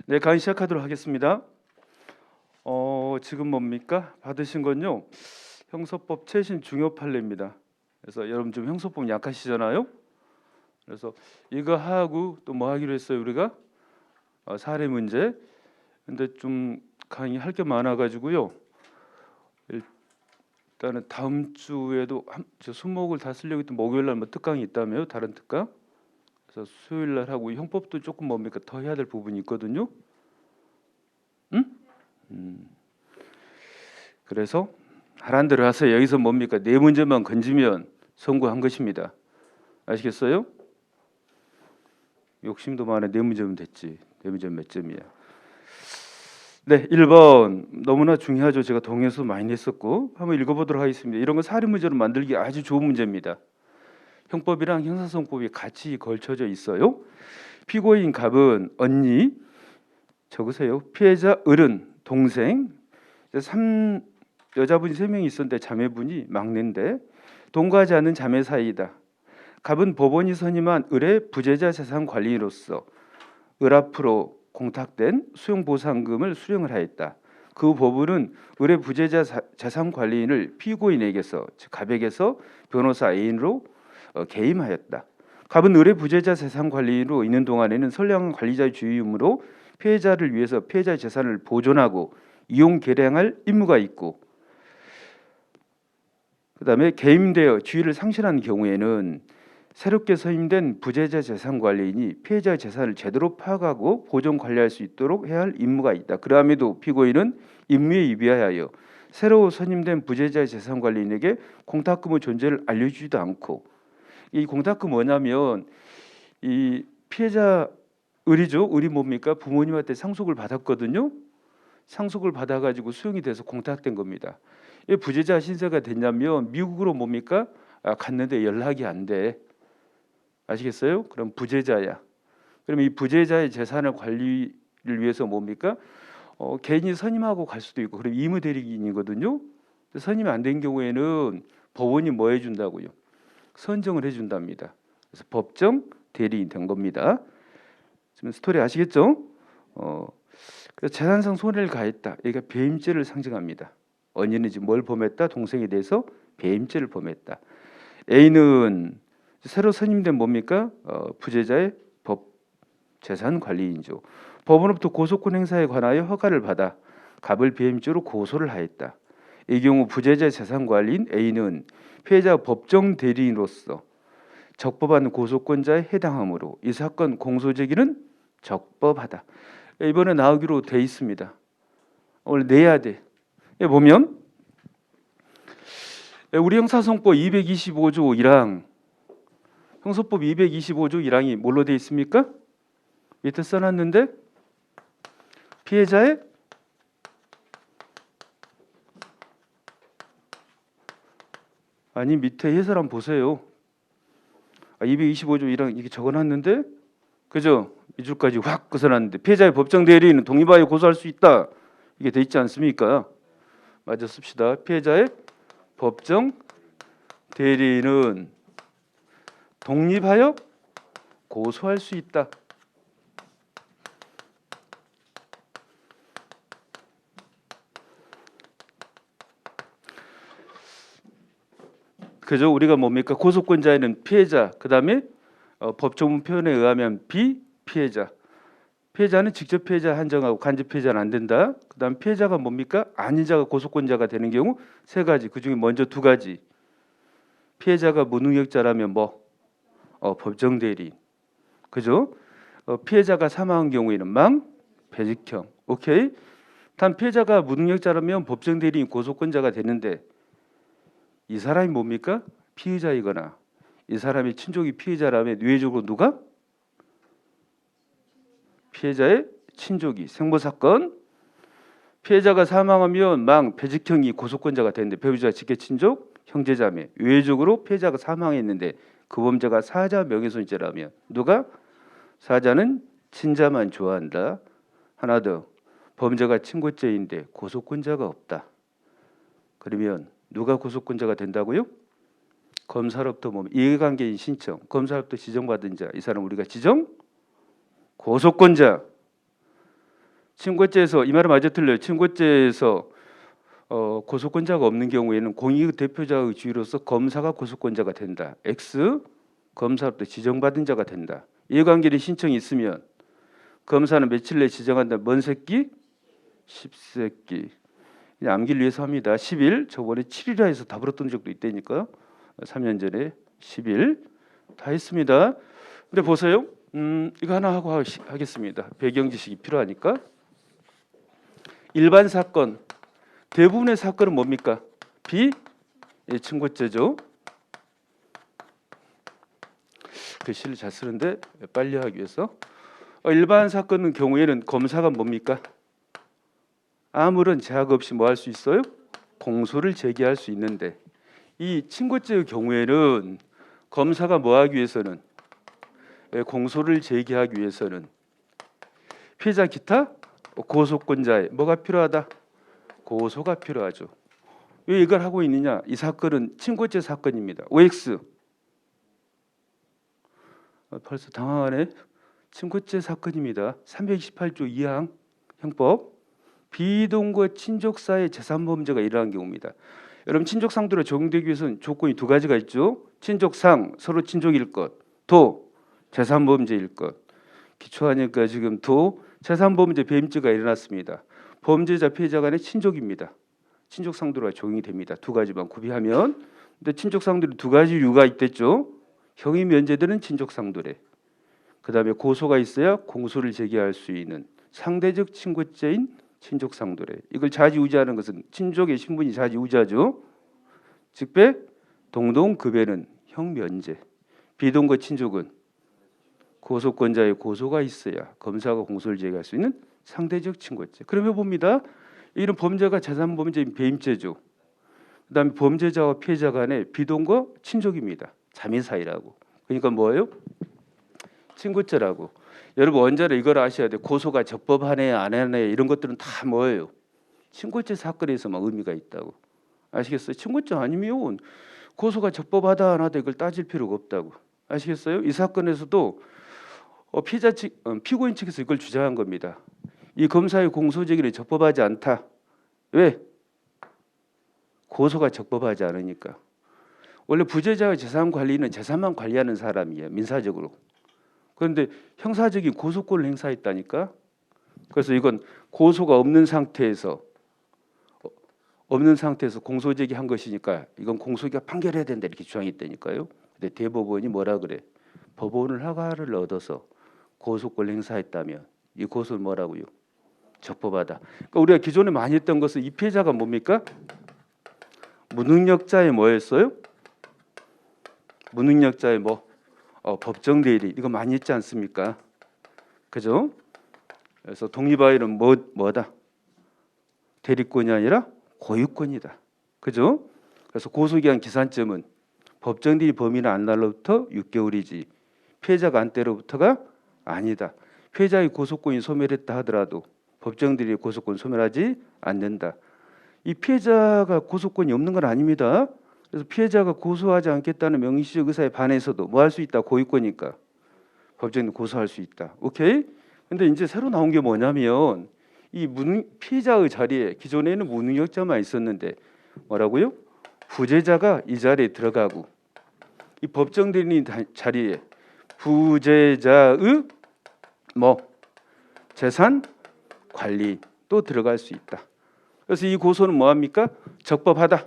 네, 강의 시작하도록 하겠습니다. 지금 뭡니까? 받으신 건요. 형사법 최신 중요 판례입니다. 그래서 여러분 좀 형사법 약하시잖아요. 그래서 이거 하고 또 뭐 하기로 했어요, 우리가? 사례 문제. 근데 좀 강의 할 게 많아 가지고요. 일단은 다음 주에도 저 수목을 다 쓰려고 했던 목요일 날 뭐 특강이 있다며요. 다른 특강. 그래서 수요일 날 하고 형법도 조금 뭡니까? 더 해야 될 부분이 있거든요. 응? 그래서 하란 대로 하세요. 여기서 뭡니까? 네 문제만 건지면 성공한 것입니다. 아시겠어요? 욕심도 많아. 네 문제면 됐지. 네 문제 몇 점이야? 네, 1번 너무나 중요하죠. 제가 동의해서 많이 냈었고 한번 읽어보도록 하겠습니다. 이런 거 사례 문제로 만들기 아주 좋은 문제입니다. 형법이랑 형사소송법이 같이 걸쳐져 있어요. 피고인 갑은 언니, 적으세요. 피해자 을은 동생, 여자분이 3명이 있었는데 자매분이 막내인데 동거하지 않은 자매 사이이다. 갑은 법원이 선임한 을의 부재자 재산 관리인으로서 을 앞으로 공탁된 수용보상금을 수령을 하였다. 그 법원은 을의 부재자 재산 관리인을 피고인에게서 즉 갑에게서 변호사 A인으로 개임하였다. 갑은 을의 부재자 재산 관리인으로 있는 동안에는 선량한 관리자의 주의이므로 피해자를 위해서 피해자의 재산을 보존하고 이용 계량할 임무가 있고, 그다음에 개임되어 주의를 상실한 경우에는 새롭게 선임된 부재자 재산 관리인이 피해자의 재산을 제대로 파악하고 보존 관리할 수 있도록 해야 할 임무가 있다. 그럼에도 피고인은 임무에 위배하여 새로 선임된 부재자의 재산 관리인에게 공탁금의 존재를 알려주지도 않고, 이 공탁금 뭐냐면 이 피해자 을이죠. 을이 뭡니까? 부모님한테 상속을 받았거든요. 상속을 받아가지고 수용이 돼서 공탁된 겁니다. 이 부재자 신세가 됐냐면 미국으로 뭡니까? 갔는데 연락이 안 돼. 아시겠어요? 그럼 부재자야. 그럼 이 부재자의 재산을 관리를 위해서 뭡니까? 개인이 선임하고 갈 수도 있고, 그럼 의무 대리인이거든요. 선임이 안 된 경우에는 법원이 뭐 해준다고요? 선정을 해준답니다. 그래서 법정 대리인 된 겁니다. 지금 스토리 아시겠죠? 그래서 재산상 손해를 가했다. 여기가 배임죄를 상징합니다. 언니는 지금 뭘 범했다? 동생에 대해서 배임죄를 범했다. A는 새로 선임된 뭡니까? 부재자의 법 재산 관리인죠. 법원으로부터 고소권 행사에 관하여 허가를 받아 갑을 배임죄로 고소를 하였다. 이 경우 부재자의 재산 관리인 A는 피해자 법정 대리인으로서 적법한 고소권자에 해당하므로 이 사건 공소 제기는 적법하다. 이번에 나오기로 돼 있습니다. 오늘 내야 돼. 보면 우리 형사소송법 225조 1항, 형소법 225조 1항이 뭘로 돼 있습니까? 밑에 써놨는데 피해자의 아니 밑에 해설 한번 보세요. 225조 1항 이렇게 적어놨는데, 그죠? 이 줄까지 확 써놨는데 피해자의 법정 대리인은 독립하여 고소할 수 있다. 이게 돼 있지 않습니까? 맞아 씁시다. 피해자의 법정 대리인은 독립하여 고소할 수 있다. 그죠? 우리가 뭡니까? 고소권자에는 피해자, 그 다음에 법조문 표현에 의하면 비피해자. 피해자는 직접 피해자 한정하고 간접 피해자는 안 된다. 그 다음 피해자가 뭡니까? 아닌 자가 고소권자가 되는 경우 3가지. 그 중에 먼저 2가지. 피해자가 무능력자라면 뭐? 법정 대리인. 그죠? 피해자가 사망한 경우에는 배직형. 오케이? 단 피해자가 무능력자라면 법정 대리인 고소권자가 되는데, 이 사람이 뭡니까? 피의자이거나 이 사람의 친족이 피해자라면 유해적으로 누가? 피해자의 친족이. 생모사건 피해자가 사망하면 배직형이 고소권자가 되는데 배우자, 직계 친족, 형제자매. 유해적으로 피해자가 사망했는데 그 범죄가 사자 명예훼손죄라면 누가? 사자는 친자만 좋아한다. 하나 더, 범죄가 친고죄인데 고소권자가 없다. 그러면 누가 고소권자가 된다고요? 검사로부터 이해관계인 신청, 검사로부터 지정받은 자, 이 사람 우리가 지정 고소권자. 친고죄에서 이 말은 맞아 틀려요. 친고죄에서 고소권자가 없는 경우에는 공익 대표자의 지위로서 검사가 고소권자가 된다. X 검사로부터 지정받은 자가 된다. 이해관계의 신청이 있으면 검사는 며칠 내에 지정한다. 뭔 새끼? 10새끼. 그냥 암기를 위해서 합니다. 10일. 저번에 7일이라 해서 다 불었던 적도 있다니까. 3년 전에 10일 다 했습니다. 근데 보세요. 이거 하나 하고 하겠습니다. 배경 지식이 필요하니까. 일반 사건 대부분의 사건은 뭡니까? 친고죄죠. 글씨를 잘 쓰는데 빨리 하기 위해서 일반 사건의 경우에는 검사가 뭡니까? 아무런 제약 없이 뭐 할 수 있어요? 공소를 제기할 수 있는데 이 친고죄의 경우에는 검사가 뭐 하기 위해서는 공소를 제기하기 위해서는 피해자 기타 고소권자의 뭐가 필요하다? 고소가 필요하죠. 왜 이걸 하고 있느냐? 이 사건은 친고죄 사건입니다. OX 벌써 당황하네. 친고죄 사건입니다. 328조 2항 형법 비동거 친족사의 재산범죄가 일어난 경우입니다. 여러분 친족상도로 적용되기 위해서는 조건이 두 가지가 있죠. 친족상 서로 친족일 것, 도 재산범죄일 것. 기초하니까 지금 도 재산범죄 배임죄가 일어났습니다. 범죄자 피해자 간의 친족입니다. 친족상도로가 적용이 됩니다. 두 가지만 구비하면. 근데 친족상도로 두 가지 이유가 있댔죠. 형이 면제되는 친족상도래. 그다음에 고소가 있어야 공소를 제기할 수 있는 상대적 친고죄인 친족상도래. 이걸 좌지우지하는 것은 친족의 신분이 좌지우지하죠. 즉배 동동급에는 형 면제. 비동거 친족은 고소권자의 고소가 있어야 검사가 공소를 제기할 수 있는 상대적 친고죄. 그러면 봅니다. 이런 범죄가 재산범죄인 배임죄죠. 그다음에 범죄자와 피해자 간의 비동거 친족입니다. 자매 사이라고. 그러니까 뭐예요? 친고죄라고. 여러분 언제나 이걸 아셔야 돼요. 고소가 적법하네 안 하네 이런 것들은 다 뭐예요? 친고죄 사건에서만 의미가 있다고. 아시겠어요? 친고죄 아니면 고소가 적법하다 안 하다 이걸 따질 필요가 없다고. 아시겠어요? 이 사건에서도 피해자 측, 피고인 측에서 이걸 주장한 겁니다. 이 검사의 공소 제기는 적법하지 않다. 왜? 고소가 적법하지 않으니까. 원래 부재자의 재산 관리는 재산만 관리하는 사람이에요. 민사적으로. 그런데 형사적인 고소권을 행사했다니까. 그래서 이건 고소가 없는 상태에서 공소 제기한 것이니까 이건 공소기가 판결해야 된다 이렇게 주장했다니까요. 근데 대법원이 뭐라 그래? 법원을 허가를 얻어서 고소권을 행사했다면 이 고소는 뭐라고요? 적법하다. 그러니까 우리가 기존에 많이 했던 것은 이 피해자가 뭡니까? 무능력자의 뭐였어요? 무능력자의 뭐 법정 대리 이거 많이 했지 않습니까? 그죠? 그래서 독립아이는 뭐다? 대리권이 아니라 고유권이다. 그죠? 그래서 고소기한 기산점은 법정 대리 범위는 안 날로부터 6개월이지 피해자가 안 때로부터가 아니다. 피해자의 고소권이 소멸했다 하더라도 법정 대리 고소권 소멸하지 않는다. 이 피해자가 고소권이 없는 건 아닙니다. 그래서 피해자가 고소하지 않겠다는 명시적 의사에 반해서도 뭐 할 수 있다? 고유권이니까 법정에 고소할 수 있다. 오케이? 근데 이제 새로 나온 게 뭐냐면 이 피해자의 자리에 기존에는 무능력자만 있었는데 뭐라고요? 부재자가 이 자리에 들어가고 이 법정 대리인 자리에 부재자의 뭐 재산 관리 또 들어갈 수 있다. 그래서 이 고소는 뭐합니까? 적법하다.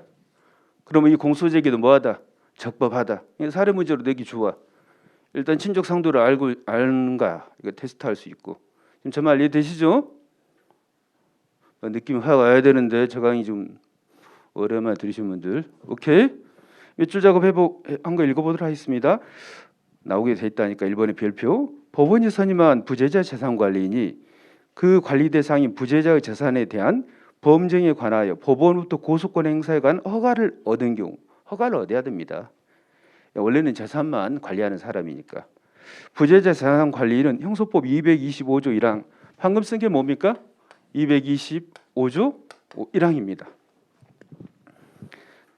그러면 이 공소 제기도 뭐하다? 적법하다. 사례 문제로 내기 좋아. 일단 친족 상도를 아는가 이거 테스트할 수 있고. 지금 저 말 이해되시죠? 느낌이 확 와야 되는데 저 강의 좀 오랜만에 들으신 분들. 오케이. 밑줄 작업 한 거 읽어보도록 하겠습니다. 나오게 돼 있다니까 1번의 별표. 법원이 선임한 부재자 재산관리인이 그 관리 대상인 부재자의 재산에 대한 범정에 관하여 법원으로부터 고소권 행사에 관한 허가를 얻은 경우 허가를 얻어야 됩니다. 원래는 재산만 관리하는 사람이니까. 부재자 재산관리인은 형소법 225조 1항 방금 쓴 게 뭡니까? 225조 1항입니다.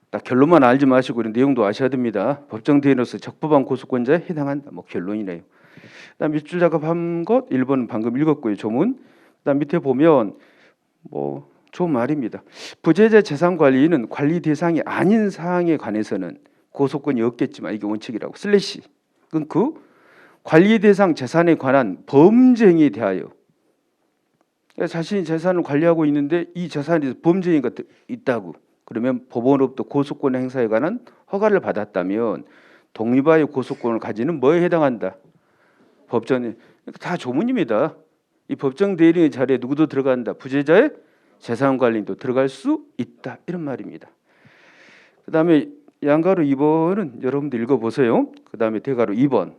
딱 결론만 알지 마시고 이런 내용도 아셔야 됩니다. 법정 대리인으로서 적법한 고소권자에 해당한다. 뭐 결론이네요. 그다음 밑줄 작업한 것 1번은 방금 읽었고요. 조문. 그다음 밑에 보면 뭐 좋은 말입니다. 부재자 재산 관리인은 관리 대상이 아닌 사항에 관해서는 고소권이 없겠지만 이게 원칙이라고 슬래시 끊고 관리 대상 재산에 관한 범죄 행위에 대하여 자신이 재산을 관리하고 있는데 이 재산에 대해서 범죄 행위가 있다고 그러면 법원으로부터 고소권 행사에 관한 허가를 받았다면 독립하여 고소권을 가지는 뭐에 해당한다? 법정에 다 조문입니다. 이 법정 대리인의 자리에 누구도 들어간다. 부재자의 재산 관리인도 들어갈 수 있다. 이런 말입니다. 그다음에 양가로 2번은 여러분들 읽어보세요. 그다음에 대가로 2번.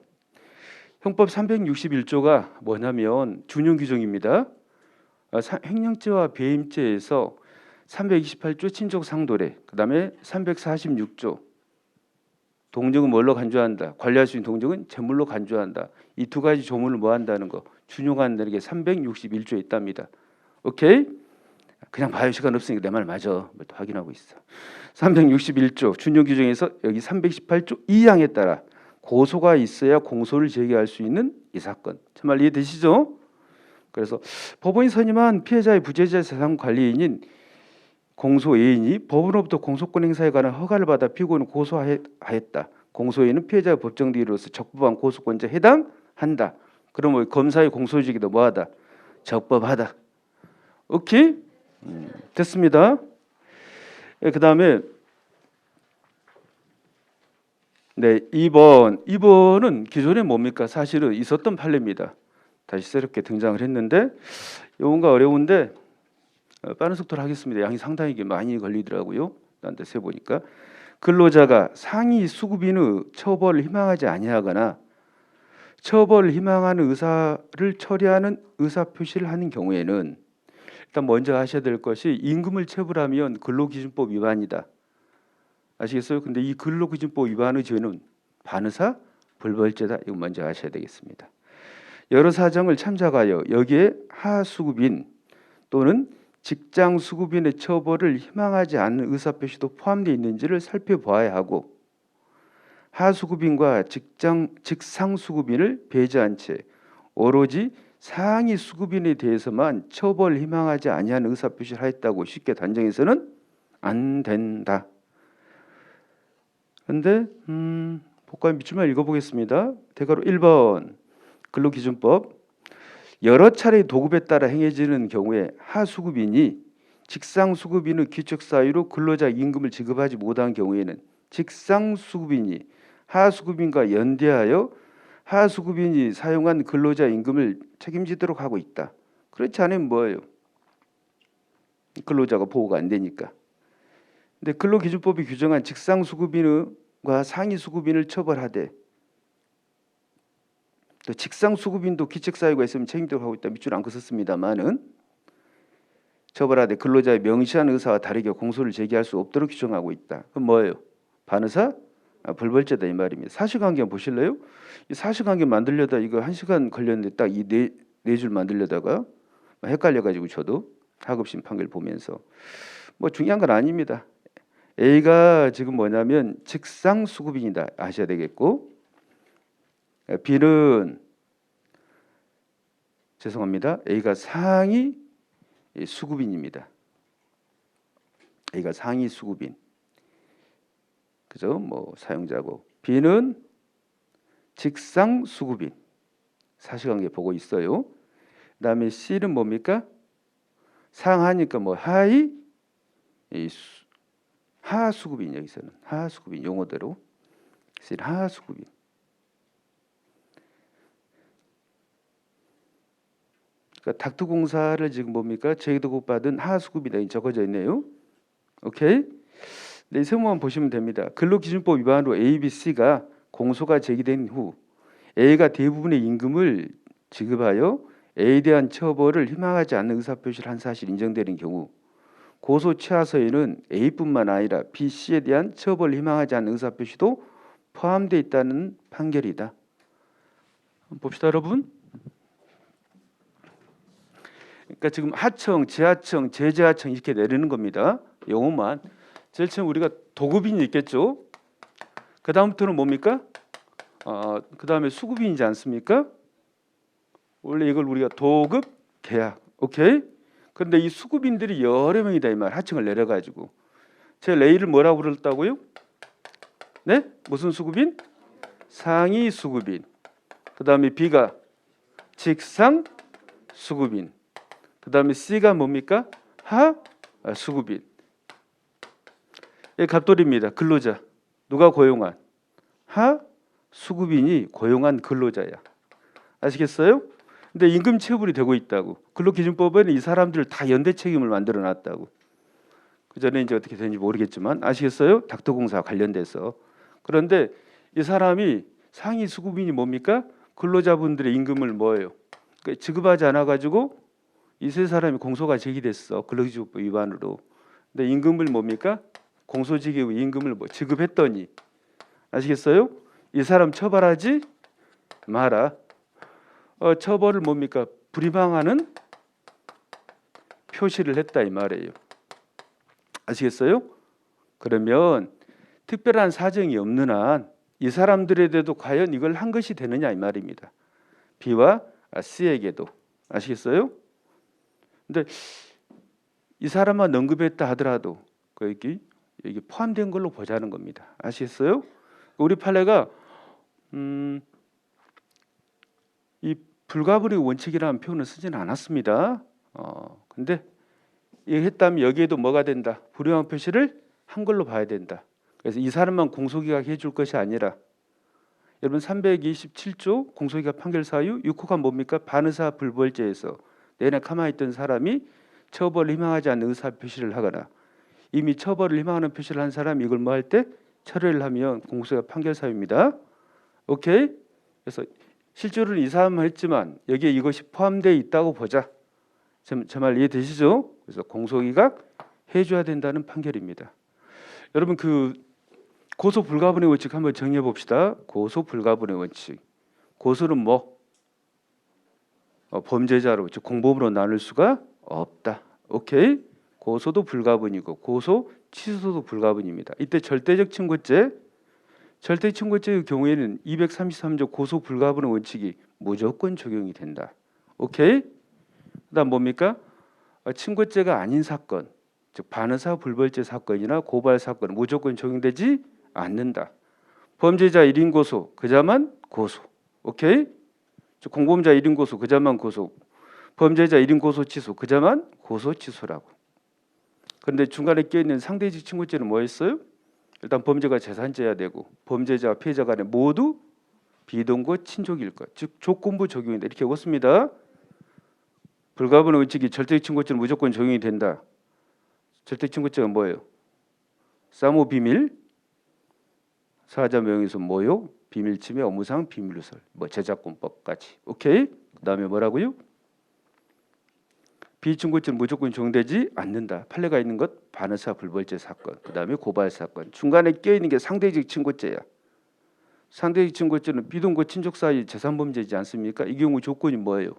형법 361조가 뭐냐면 준용 규정입니다. 횡령죄와 배임죄에서 328조 친족 상도례, 그다음에 346조 동정은 뭘로 간주한다. 관리할 수 있는 동정은 재물로 간주한다. 이 두 가지 조문을 뭐 한다는 거 준용한다는 게 361조에 있답니다. 오케이? 그냥 봐요. 시간 없으니까 내 말 맞아. 또 확인하고 있어. 361조 준용 규정에서 여기 318조 2항에 따라 고소가 있어야 공소를 제기할 수 있는 이 사건. 정말 이해되시죠? 그래서 법원이 선임한 피해자의 부재자 재산 관리인인 공소예인이 법원으로부터 공소권 행사에 관한 허가를 받아 피고인을 고소하였다. 공소예인은 피해자의 법정 대리로서 적법한 고소권자에 해당한다. 그러면 검사의 공소유지기도 뭐하다? 적법하다. 오케이? 됐습니다. 그 다음에 네, 2번은 기존에 뭡니까? 사실은 있었던 판례입니다. 다시 새롭게 등장을 했는데 이건가 어려운데 빠른 속도로 하겠습니다. 양이 상당히 많이 걸리더라고요. 나한테 세보니까 근로자가 상위 수급인의 처벌을 희망하지 아니하거나 처벌을 희망하는 의사를 처리하는 의사 표시를 하는 경우에는 일단 먼저 하셔야 될 것이 임금을 체불하면 근로기준법 위반이다. 아시겠어요? 근데 이 근로기준법 위반의 죄는 반의사 불벌죄다. 이거 먼저 아셔야 되겠습니다. 여러 사정을 참작하여 여기에 하수급인 또는 직장 수급인의 처벌을 희망하지 않는 의사표시도 포함되어 있는지를 살펴보아야 하고 하수급인과 직상수급인을 배제한 채 오로지 상위 수급인에 대해서만 처벌을 희망하지 아니하는 의사표시를 하였다고 쉽게 단정해서는 안 된다. 그런데 복과에 밑줄만 읽어보겠습니다. 대가로 1번 근로기준법 여러 차례 도급에 따라 행해지는 경우에 하수급인이 직상수급인의 규칙 사유로 근로자 임금을 지급하지 못한 경우에는 직상수급인이 하수급인과 연대하여 하수급인이 사용한 근로자 임금을 책임지도록 하고 있다. 그렇지 않으면 뭐예요? 근로자가 보호가 안 되니까. 근데 근로기준법이 규정한 직상수급인과 상위수급인을 처벌하되 또 직상수급인도 기책사유가 있으면 책임지도록 하고 있다. 밑줄 안 긋었습니다만은 처벌하되 근로자의 명시한 의사와 다르게 공소를 제기할 수 없도록 규정하고 있다. 그럼 뭐예요? 반의사? 불벌죄다 이 말입니다. 사실관계 보실래요? 이 사실관계 만들려다 이거 1시간 걸렸는데 딱 이 네 줄 만들려다가 헷갈려가지고 저도 하급심 판결 보면서 뭐 중요한 건 아닙니다. A가 지금 뭐냐면 직상수급인이다 아셔야 되겠고 B는 죄송합니다. A가 상위 수급인입니다. A가 상위 수급인. 그죠? 뭐 사용자고. B는 직상 수급인. 사실관계 보고 있어요. 그다음에 C는 뭡니까? 상하니까 뭐 하위 하수급인 여기서는 하수급인 용어대로 C는 하수급인. 그러니까 닥터공사를 지금 뭡니까? 제도급 받은 하수급이다 적어져 있네요. 오케이? 네, 세모만 보시면 됩니다. 근로기준법 위반으로 A, B, C가 공소가 제기된 후 A가 대부분의 임금을 지급하여 A에 대한 처벌을 희망하지 않는 의사표시를 한 사실이 인정되는 경우 고소 취하서에는 A뿐만 아니라 B, C에 대한 처벌을 희망하지 않는 의사표시도 포함되어 있다는 판결이다. 한번 봅시다 여러분. 그러니까 지금 하청, 지하청, 제지하청 이렇게 내리는 겁니다. 영어만. 제일 처음 우리가 도급인이 있겠죠. 그 다음부터는 뭡니까? 그 다음에 수급인이지 않습니까? 원래 이걸 우리가 도급 계약 오케이? 그런데 이 수급인들이 여러 명이다 이 말. 하층을 내려가지고 제 A를 뭐라고 부를다고요? 네? 무슨 수급인? 상위 수급인. 그 다음에 B가 직상 수급인. 그 다음에 C가 뭡니까? 하 수급인. 이 갑돌입니다. 근로자. 누가 고용한? 하 수급인이 고용한 근로자야. 아시겠어요? 근데 임금 체불이 되고 있다고. 근로기준법에는 이 사람들 다 연대 책임을 만들어 놨다고. 그 전에 이제 어떻게 되는지 모르겠지만 아시겠어요? 닥터공사 관련돼서. 그런데 이 사람이 상위 수급인이 뭡니까? 근로자분들의 임금을 뭐예요? 그러니까 지급하지 않아 가지고 이 세 사람이 공소가 제기됐어. 근로기준법 위반으로. 근데 임금을 뭡니까? 공소지급 임금을 뭐 지급했더니 아시겠어요? 이 사람 처벌하지 마라. 처벌을 뭡니까? 불이방하는 표시를 했다 이 말이에요. 아시겠어요? 그러면 특별한 사정이 없는 한 이 사람들에 대해도 과연 이걸 한 것이 되느냐 이 말입니다. B와 C에게도. 아시겠어요? 근데 이 사람만 언급했다 하더라도 여기 포함된 걸로 보자는 겁니다. 아시겠어요? 우리 판례가 이 불가분의 원칙이라는 표현을 쓰지는 않았습니다. 근데 이 했다면 여기에도 뭐가 된다? 불이방 표시를 한 걸로 봐야 된다. 그래서 이 사람만 공소기각 해줄 것이 아니라 여러분 327조 공소기각 판결 사유 6호가 뭡니까? 반의사 불벌죄에서 내내 가만히 있던 사람이 처벌을 희망하지 않는 의사 표시를 하거나 이미 처벌을 희망하는 표시를 한 사람이 이걸 뭐 할 때 철회를 하면 공소기각 판결 사유입니다. 오케이? 그래서 실제로는 이 사람만 했지만 여기에 이것이 포함되어 있다고 보자. 제 말 이해되시죠? 그래서 공소기각 해줘야 된다는 판결입니다. 여러분 그 고소 불가분의 원칙 한번 정리해 봅시다. 고소 불가분의 원칙. 고소는 뭐? 범죄자로 즉 공범으로 나눌 수가 없다. 오케이? 고소도 불가분이고 고소 취소도 불가분입니다. 이때 절대적 친고죄, 절대 친고죄의 경우에는 233조 고소 불가분의 원칙이 무조건 적용이 된다. 오케이? 그다음 뭡니까? 친고죄가 아닌 사건, 즉 반의사 불벌죄 사건이나 고발 사건은 무조건 적용되지 않는다. 범죄자 1인 고소, 그자만 고소. 오케이? 즉 공범자 1인 고소, 그자만 고소. 범죄자 1인 고소 취소, 그자만 고소 취소라고. 그런데 중간에 껴있는 상대적 친고죄는 뭐였어요? 일단 범죄가 재산죄야 되고 범죄자와 피해자 간에 모두 비동거 친족일 것, 즉 조건부 적용이다. 이렇게 읽었습니다. 불가분의 원칙이 절대적 친고죄는 무조건 적용이 된다. 절대적 친고죄가 뭐예요? 사모 비밀, 사자 명예훼손 모욕, 비밀침해, 업무상 비밀누설, 뭐 저작권법까지. 오케이? 그다음에 뭐라고요? 비친고죄는 무조건 적용되지 않는다. 판례가 있는 것 반의사 불벌죄 사건, 그다음에 고발 사건. 중간에 껴 있는 게 상대적 친고죄야. 상대적 친고죄는 비동거 친족 사이 재산 범죄이지 않습니까? 이 경우 조건이 뭐예요?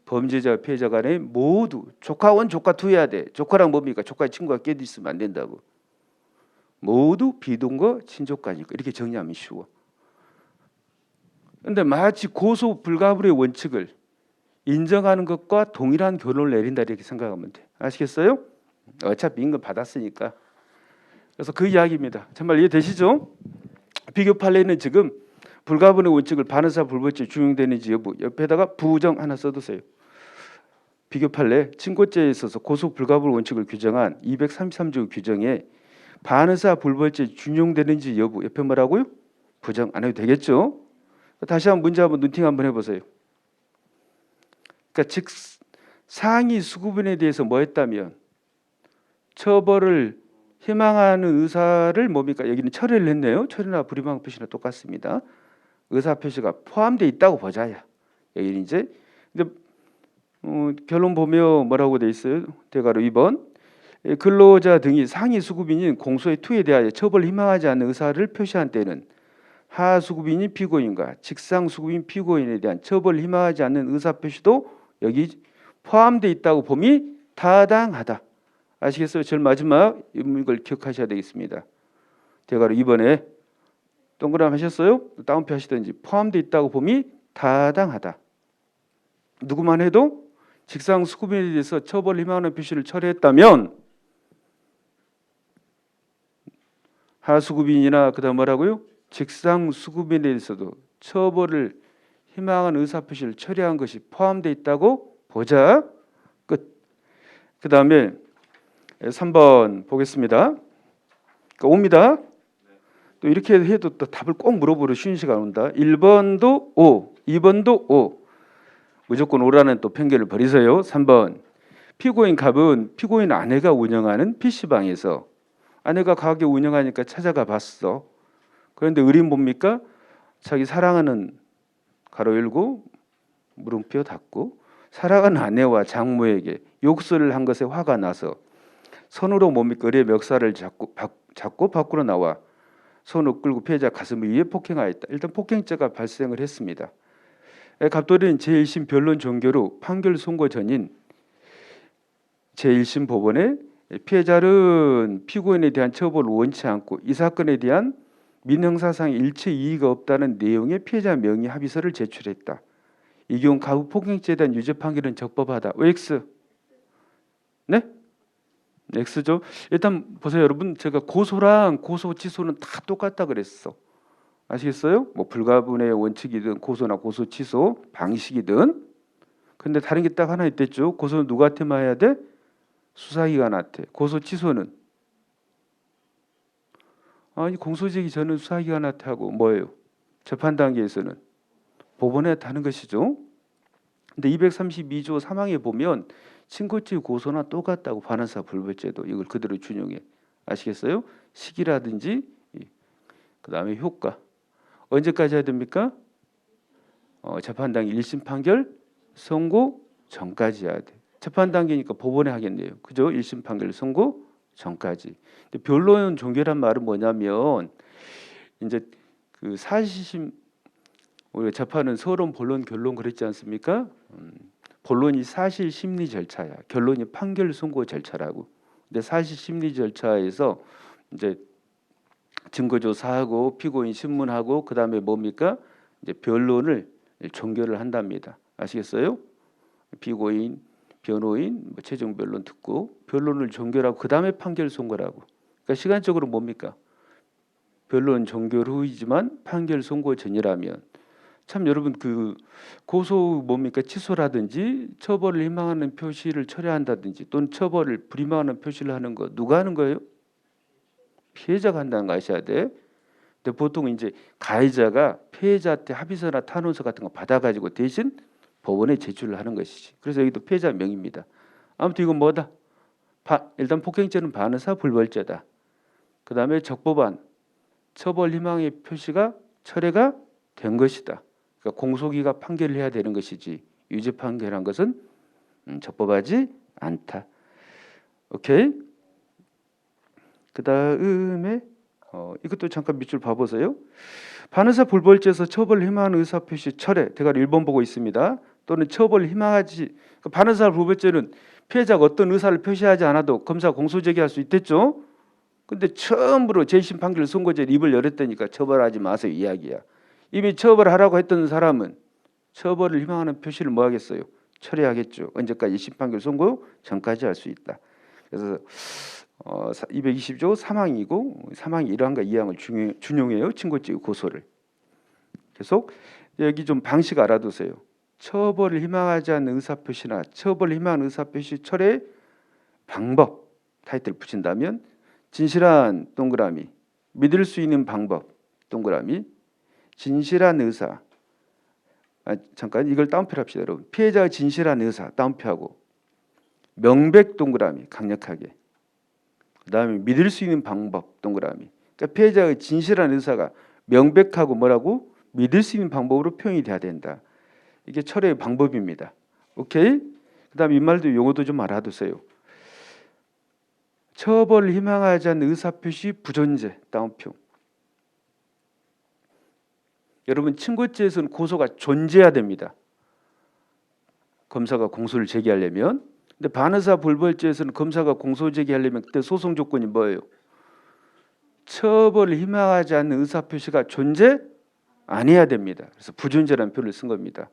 범죄자와 피해자 간에 모두 조카 1, 조카 2 해야 돼. 조카랑 뭡니까? 조카의 친구가 껴 있으면 안 된다고. 모두 비동거 친족간이니까 이렇게 정리하면 쉬워. 그런데 마치 고소 불가분의 원칙을 인정하는 것과 동일한 결론을 내린다 이렇게 생각하면 돼. 아시겠어요? 어차피 임금 받았으니까. 그래서 그 이야기입니다. 정말 이해되시죠? 비교 판례는 지금 불가분의 원칙을 반의사 불벌죄 준용되는지 여부 옆에다가 부정 하나 써두세요. 비교 판례 친고죄에 있어서 고소 불가분의 원칙을 규정한 233조 규정에 반의사 불벌죄 준용되는지 여부 옆에 뭐라고요? 부정 안 해도 되겠죠? 다시 한번 문제 한번 눈팅 한번 해보세요. 그러니까 즉 상위 수급인에 대해서 뭐 했다면 처벌을 희망하는 의사를 뭡니까? 여기는 철회를 했네요. 철회나 불이방 표시나 똑같습니다. 의사 표시가 포함되어 있다고 보자야. 여기는 이제 근데 결론 보면 뭐라고 돼 있어요? 대가로 2번 근로자 등이 상위 수급인인 공소의 투에 대하여 처벌을 희망하지 않는 의사를 표시한 때는 하 수급인이 피고인과 직상 수급인 피고인에 대한 처벌을 희망하지 않는 의사 표시도 여기 포함되어 있다고 봄이 타당하다. 아시겠어요? 제일 마지막 이걸 기억하셔야 되겠습니다. 대가로 2번에 동그라미 하셨어요? 다운표 하시든지 포함되어 있다고 봄이 타당하다. 누구만 해도 직상 수급인에 대해서 처벌을 희망하는 표시를 철회했다면 하수급인이나 그다음 뭐라고요? 직상 수급인에 대해서도 처벌을 희망하는 의사표시를 철회한 것이 포함되어 있다고 보자. 끝. 그 다음에 3번 보겠습니다. 그러니까 옵니다. 또 이렇게 해도 또 답을 꼭 물어보러 쉬운 시간 온다. 1번도 O, 2번도 O. 무조건 O라는 또 편견을 버리세요. 3번 피고인 갑은 피고인 아내가 운영하는 PC방에서 아내가 가게 운영하니까 찾아가 봤어. 그런데 의린 뭡니까? 자기 사랑하는 가로 열고 물음표 닫고 사랑하는 아내와 장모에게 욕설을 한 것에 화가 나서 손으로 뭡니까? 의뢰 멱살을 잡고 밖으로 나와 손을 끌고 피해자 가슴을 위에 폭행하였다. 일단 폭행죄가 발생을 했습니다. 갑돌이는 제1심 변론 종결 후 판결 선고 전인 제1심 법원에 피해자는 피고인에 대한 처벌을 원치 않고 이 사건에 대한 민형사상 일체 이의가 없다는 내용의 피해자 명의 합의서를 제출했다. 이 경우 가부 폭행죄에 대한 유죄 판결은 적법하다. 왜 X? 네? X죠. 일단 보세요, 여러분. 제가 고소랑 고소 취소는 다 똑같다 그랬어. 아시겠어요? 뭐 불가분의 원칙이든 고소나 고소 취소 방식이든. 근데 다른 게 딱 하나 있댔죠. 고소는 누구한테만 해야 돼? 수사기관한테. 고소 취소는 아니 공소제기 전은 수사기관한테 하고 뭐예요? 재판 단계에서는 법원에 하는 것이죠. 근데 232조 3항에 보면 친고죄 고소나 똑같다고 반환사 불벌죄도 이걸 그대로 준용해. 아시겠어요? 시기라든지 그다음에 효과 언제까지 해야 됩니까? 재판 단계 1심 판결 선고 전까지 해야 돼. 재판 단계니까 법원에 하겠네요. 그죠? 1심 판결 선고 전까지. 근데 변론 종결한 말은 뭐냐면 이제 그 사실심 우리가 재판은 서론, 본론, 결론 그랬지 않습니까? 본론이 사실 심리 절차야. 결론이 판결 선고 절차라고. 근데 사실 심리 절차에서 이제 증거 조사하고 피고인 신문하고 그다음에 뭡니까? 이제 변론을 종결을 한답니다. 아시겠어요? 피고인, 변호인, 뭐 최종 변론 듣고 변론을 종결하고 그다음에 판결 선고라고. 그러니까 시간적으로 뭡니까? 변론 종결 후이지만 판결 선고 전이라면 참 여러분 그 고소 뭡니까? 취소라든지 처벌을 희망하는 표시를 철회한다든지 또는 처벌을 불희망하는 표시를 하는 거 누가 하는 거예요? 피해자가 한다는 거 아셔야 돼. 근데 보통 이제 가해자가 피해자한테 합의서나 탄원서 같은 거 받아가지고 대신 법원에 제출을 하는 것이지. 그래서 여기도 피해자 명의입니다. 아무튼 이건 뭐다? 일단 폭행죄는 반의사 불벌죄다. 그 다음에 적법한 처벌 희망의 표시가 철회가 된 것이다. 그러니까 공소기가 판결을 해야 되는 것이지 유죄 판결한 것은 적법하지 않다. 오케이. 그 다음에 이것도 잠깐 밑줄 봐보세요. 반의사 불벌죄에서 처벌을 희망하는 의사표시 철회 대가리 1번 보고 있습니다. 또는 처벌을 희망하지 그러니까 반의사 불벌죄는 피해자가 어떤 의사를 표시하지 않아도 검사 공소 제기할 수 있댔죠. 근데 처음으로 제1심 판결 선고죄를 입을 열었다니까 처벌하지 마세요 이야기야. 이미 처벌하라고 했던 사람은 처벌을 희망하는 표시를 뭐 하겠어요? 철회하겠죠. 언제까지 1심 판결 선고 전까지 할 수 있다. 그래서 220조 3항이고 3항이 1항과 2항을 준용해요. 친고죄 고소를. 계속 여기 좀 방식 알아두세요. 처벌을 희망하지 않는 의사표시나 처벌을 희망하는 의사표시 철회 방법 타이틀 붙인다면 진실한 동그라미 믿을 수 있는 방법 동그라미 진실한 의사 잠깐 이걸 따옴표 합시다 여러분. 피해자의 진실한 의사 따옴표하고 명백 동그라미 강력하게 그다음에 믿을 수 있는 방법 동그라미. 그러니까 피해자의 진실한 의사가 명백하고 뭐라고 믿을 수 있는 방법으로 표현이 돼야 된다. 이게 철회의 방법입니다. 오케이? 그다음에 이 말도 용어도 좀 알아두세요. 처벌을 희망하지 않는 의사표시 부존재 따옴표. 여러분 친고죄에서는 고소가 존재해야 됩니다. 검사가 공소를 제기하려면. 근데 반의사 불벌죄에서는 검사가 공소 제기하려면 그때 소송 조건이 뭐예요? 처벌을 희망하지 않는 의사표시가 존재 안 해야 됩니다. 그래서 부존재라는 표현을 쓴 겁니다.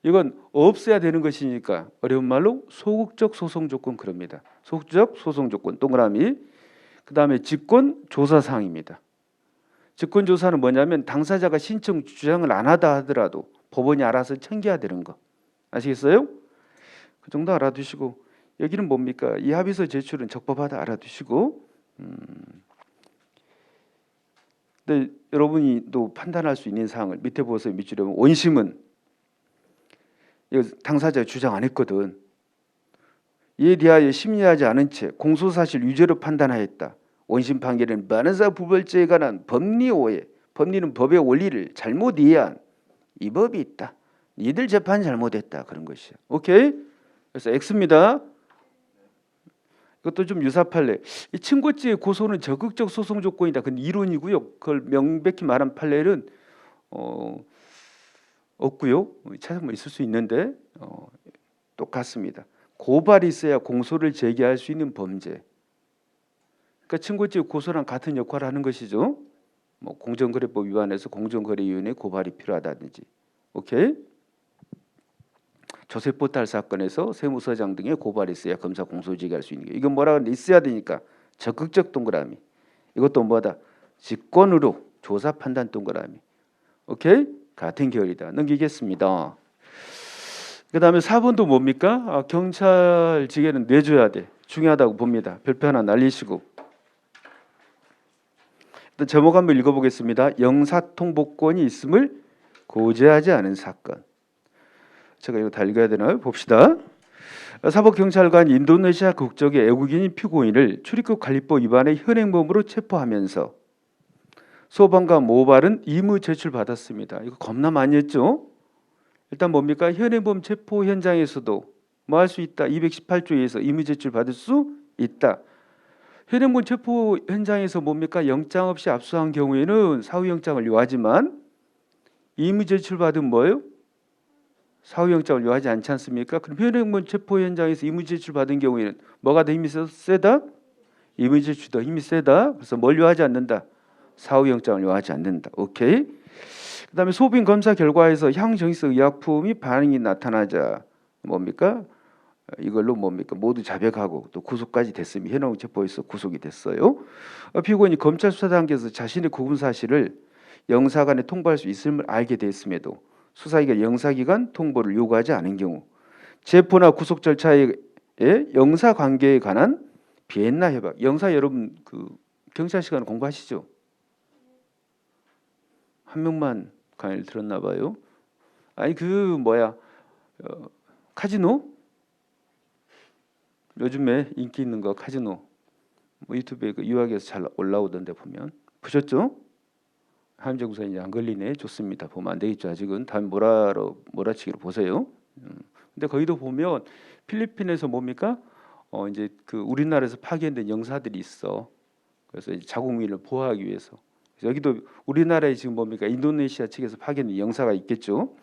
이건 없어야 되는 것이니까 어려운 말로 소극적 소송 조건 그럽니다. 소극적 소송 조건 동그라미. 그다음에 직권 조사 사항입니다. 직권 조사는 뭐냐면 당사자가 신청 주장을 안 하다 하더라도 법원이 알아서 청구해야 되는 거. 아시겠어요? 그 정도 알아두시고 여기는 뭡니까? 이 합의서 제출은 적법하다 알아두시고 근데 여러분이 또 판단할 수 있는 사항을 밑에 보세요. 밑줄에 보면 원심은 이거 당사자가 주장 안 했거든. 이에 대하여 심리하지 않은 채 공소사실 유죄로 판단하였다. 원심 판결은 만원사 부벌죄에 관한 법리 오해, 법리는 법의 원리를 잘못 이해한 이 법이 있다. 니들 재판 잘못했다 그런 것이야. 오케이? 그래서 X입니다. 이것도 좀 유사 판례. 이 친고죄의 고소는 적극적 소송 조건이다. 그건 이론이고요. 그걸 명백히 말한 판례는 없고요. 찾아보면 있을 수 있는데 똑같습니다. 고발이 있어야 공소를 제기할 수 있는 범죄. 그러니까 친고죄 고소랑 같은 역할을 하는 것이죠. 뭐 공정거래법 위반해서 공정거래위원회 고발이 필요하다든지. 오케이? 조세포탈 사건에서 세무서장 등의 고발이 있어야 검사 공소 제기할 수 있는 게. 이건 뭐라 그러는데 있어야 되니까 적극적 동그라미. 이것도 뭐다? 직권으로 조사 판단 동그라미. 오케이? 같은 계열이다. 넘기겠습니다. 그다음에 4번도 뭡니까? 경찰직에는 내줘야 돼. 중요하다고 봅니다. 별표 하나 날리시고. 일단 제목 한번 읽어보겠습니다. 영사통보권이 있음을 고지하지 않은 사건. 제가 이거 다 읽어야 되나요? 봅시다. 사법경찰관이 인도네시아 국적의 외국인인 피고인을 출입국 관리법 위반의 현행범으로 체포하면서 소방과 모발은 임의 제출받았습니다. 이거 겁나 많이 했죠? 일단 뭡니까? 현행범 체포 현장에서도 뭐 할 수 있다. 218조에서 임의 제출 받을 수 있다. 현행범 체포 현장에서 뭡니까? 영장 없이 압수한 경우에는 사후영장을 요하지만 임의 제출 받은 뭐예요? 사후영장을 요하지 않지 않습니까? 그럼 현행범 체포 현장에서 임의 제출 받은 경우에는 뭐가 더 힘이 세다? 임의 제출 더 힘이 세다. 그래서 뭘 요하지 않는다? 사후영장을 요하지 않는다. 오케이. 그다음에 소빈 검사 결과에서 향정신성 의약품이 반응이 나타나자 뭡니까? 이걸로 뭡니까? 모두 자백하고 또 구속까지 됐으면 현행 체포에서 구속이 됐어요. 피고인이 검찰 수사 단계에서 자신의 구분 사실을 영사관에 통보할 수 있음을 알게 됐음에도 수사기관 영사기관 통보를 요구하지 않은 경우 체포나 구속 절차의 영사 관계에 관한 비엔나 협약. 영사 여러분 그 경찰 시간 공부하시죠? 한 명만 강의를 들었나 봐요. 아니 그 뭐야 카지노? 요즘에 인기 있는 거 카지노. 뭐 유튜브에 그 유학에서 잘 올라오던데 보면 보셨죠? 함정사 이제 안 걸리네. 좋습니다. 보면 안 되겠죠. 아직은 다음 몰아치기로 보세요. 근데 거기도 보면 필리핀에서 뭡니까? 이제 그 우리나라에서 파견된 영사들이 있어. 그래서 이제 자국민을 보호하기 위해서. 여기도 우리나라에 지금 뭡니까? 인도네시아 측에서 파견된 영사가 있겠죠.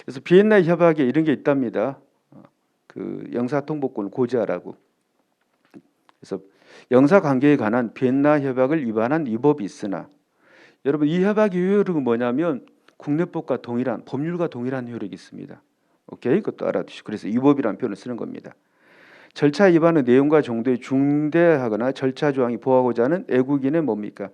그래서 비엔나 협약에 이런 게 있답니다. 그 영사 통보권을 고지하라고. 그래서 영사 관계에 관한 비엔나 협약을 위반한 위법이 있으나 여러분 이 협약의 효력은 뭐냐면 국내법과 동일한 법률과 동일한 효력이 있습니다. 오케이? 그것도 알아두시고 그래서 위법이라는 표현을 쓰는 겁니다. 절차 위반의 내용과 정도에 중대하거나 절차 조항이 보호하고자 하는 외국인의 뭡니까?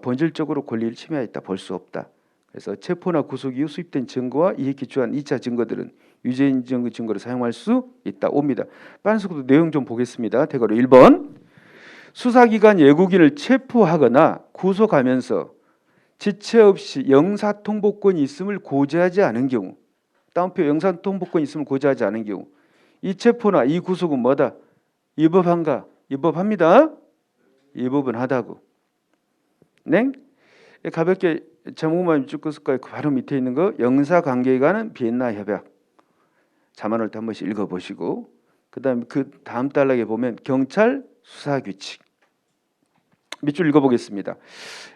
본질적으로 권리를 침해했다 볼 수 없다. 그래서 체포나 구속 이후 수입된 증거와 이에 기초한 2차 증거들은 유죄인 증거를 사용할 수 있다. 옵니다. 빤스도 내용 좀 보겠습니다. 대괄호 1번 수사기관 외국인을 체포하거나 구속하면서 지체 없이 영사통보권이 있음을 고지하지 않은 경우 다운표 영사통보권이 있음을 고지하지 않은 경우 이 체포나 이 구속은 뭐다? 위법한가? 위법합니다. 위법은 하다고. 네? 가볍게 제목만 쭉 끌까요? 그 바로 밑에 있는 거 영사관계에 관한 비엔나 협약 자만을 한 번씩 읽어보시고 그다음에 그 다음 단락에 보면 경찰 수사규칙 밑줄 읽어보겠습니다.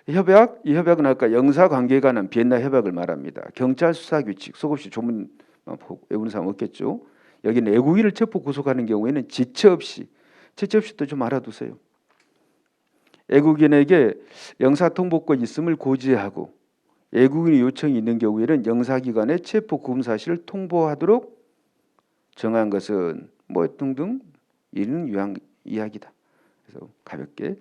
이 협약은 아까 영사관계에 관한 비엔나 협약을 말합니다. 경찰 수사규칙 속없이 조문 외우는 사람 없겠죠. 여기는 외국인을 체포 구속하는 경우에는 지체 없이 또 좀 알아두세요. 외국인에게 영사통보권 있음을 고지하고 외국인의 요청이 있는 경우에는 영사기관에 체포 구금 사실을 통보하도록 정한 것은 뭐 등등 이런 유형 이야기다. 그래서 가볍게